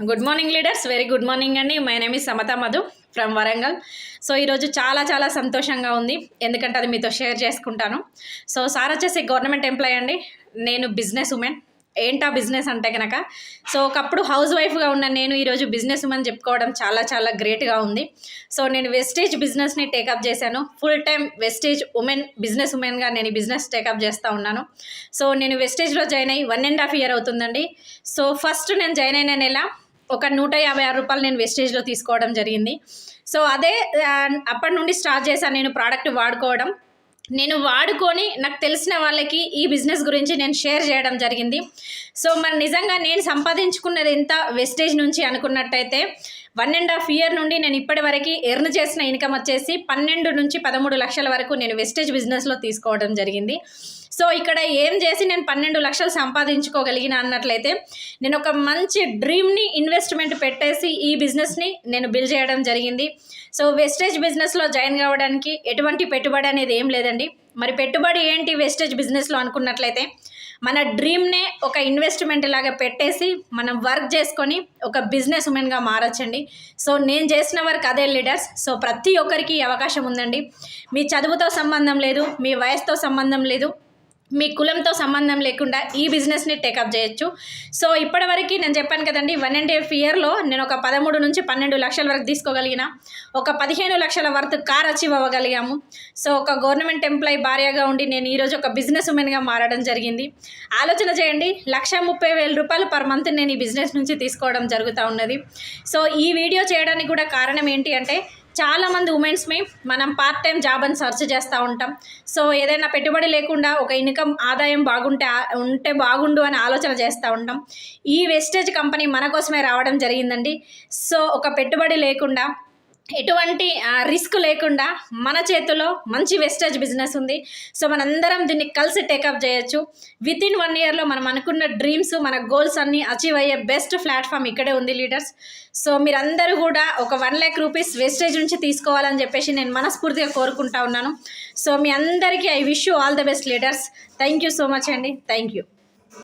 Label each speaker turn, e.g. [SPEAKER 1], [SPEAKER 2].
[SPEAKER 1] Good morning leaders, very good morning అండి. My name is Samatha Madhu from Warangal. So ఈరోజు చాలా సంతోషంగా ఉంది, ఎందుకంటే అది మీతో షేర్ చేసుకుంటాను. సో సార్ వచ్చేసి గవర్నమెంట్ ఎంప్లాయ్ అండి, నేను బిజినెస్ ఉమెన్. ఏంటా బిజినెస్ అంటే కనుక, సో ఒకప్పుడు హౌస్ వైఫ్గా ఉన్న నేను ఈరోజు బిజినెస్ ఉమెన్ చెప్పుకోవడం చాలా గ్రేట్గా ఉంది. సో నేను వెస్టేజ్ బిజినెస్ని టేకప్ చేశాను. ఫుల్ టైం వెస్టేజ్ బిజినెస్ ఉమెన్గా నేను ఈ బిజినెస్ టేకప్ చేస్తూ ఉన్నాను. సో నేను వెస్టేజ్లో జాయిన్ అయ్యి 1.5 year అవుతుందండి. సో ఫస్ట్ నేను జాయిన్ అయిన నెల ఒక 156 రూపాయలు నేను వెస్టేజ్లో తీసుకోవడం జరిగింది. సో అదే అప్పటి నుండి స్టార్ట్ చేశాను నేను ప్రోడక్ట్ వాడుకోవడం. నేను వాడుకొని నాకు తెలిసిన వాళ్ళకి ఈ బిజినెస్ గురించి నేను షేర్ చేయడం జరిగింది. సో మరి నిజంగా నేను సంపాదించుకున్నది ఎంత వెస్టేజ్ నుంచి అనుకున్నట్టయితే 1.5 year నుండి నేను ఇప్పటి వరకు ఎర్న్ చేసిన ఇన్కమ్ వచ్చేసి 12 నుంచి 13 లక్షల వరకు నేను వెస్టేజ్ బిజినెస్లో తీసుకోవడం జరిగింది. సో ఇక్కడ ఏం చేసి నేను 12 లక్షలు సంపాదించుకోగలిగిన అన్నట్లయితే, నేను ఒక మంచి డ్రీమ్ని ఇన్వెస్ట్మెంట్ పెట్టేసి ఈ బిజినెస్ని నేను బిల్డ్ చేయడం జరిగింది. సో వెస్టేజ్ బిజినెస్లో జాయిన్ కావడానికి ఎటువంటి పెట్టుబడి అనేది ఏం లేదండి. మరి పెట్టుబడి ఏంటి వెస్టేజ్ బిజినెస్లో అనుకున్నట్లయితే, మన డ్రీమ్నే ఒక ఇన్వెస్ట్మెంట్ లాగా పెట్టేసి మనం వర్క్ చేసుకొని ఒక బిజినెస్ ఉమెన్గా మారచ్చండి. సో నేను చేసిన వర్క్ అదే లీడర్స్. సో ప్రతి ఒక్కరికి అవకాశం ఉందండి. మీ చదువుతో సంబంధం లేదు, మీ వయసుతో సంబంధం లేదు, మీ కులంతో సంబంధం లేకుండా ఈ బిజినెస్ని టేకప్ చేయొచ్చు. సో ఇప్పటివరకు నేను చెప్పాను కదండి, 1.5 yearలో నేను ఒక 13 నుంచి 12 లక్షల వరకు తీసుకోగలిగిన, ఒక 15 లక్షల వరకు కార్ అచీవ్ అవ్వగలిగాము. సో ఒక గవర్నమెంట్ ఎంప్లాయీ భార్యగా ఉండి నేను ఈరోజు ఒక బిజినెస్ ఉమెన్గా మారడం జరిగింది. ఆలోచన చేయండి, 1,30,000 రూపాయలు పర్ మంత్ నేను ఈ బిజినెస్ నుంచి తీసుకోవడం జరుగుతూ ఉన్నది. సో ఈ వీడియో చేయడానికి కూడా కారణం ఏంటి అంటే, చాలామంది ఉమెన్స్ని మనం పార్ట్ టైం జాబ్ అని సెర్చ్ చేస్తూ ఉంటాం. సో ఏదైనా పెట్టుబడి లేకుండా ఒక ఇన్కమ్ ఆదాయం ఉంటే బాగుండు అని ఆలోచన చేస్తూ ఉంటాం. ఈ వెస్టేజ్ కంపెనీ మన కోసమే రావడం జరిగిందండి. సో ఒక పెట్టుబడి లేకుండా, ఎటువంటి రిస్క్ లేకుండా మన చేతిలో మంచి వెస్టేజ్ బిజినెస్ ఉంది. సో మనందరం దీన్ని కలిసి టేకప్ చేయొచ్చు. వితిన్ 1 yearలో మనం అనుకున్న డ్రీమ్స్, మన గోల్స్ అన్నీ అచీవ్ అయ్యే బెస్ట్ ప్లాట్ఫామ్ ఇక్కడే ఉంది లీడర్స్. సో మీరందరూ కూడా ఒక 1 lakh రూపీస్ వెస్టేజ్ నుంచి తీసుకోవాలని చెప్పేసి నేను మనస్ఫూర్తిగా కోరుకుంటా ఉన్నాను. సో మీ అందరికీ I wish you all the best leaders. Thank you so much అండి. Thank you.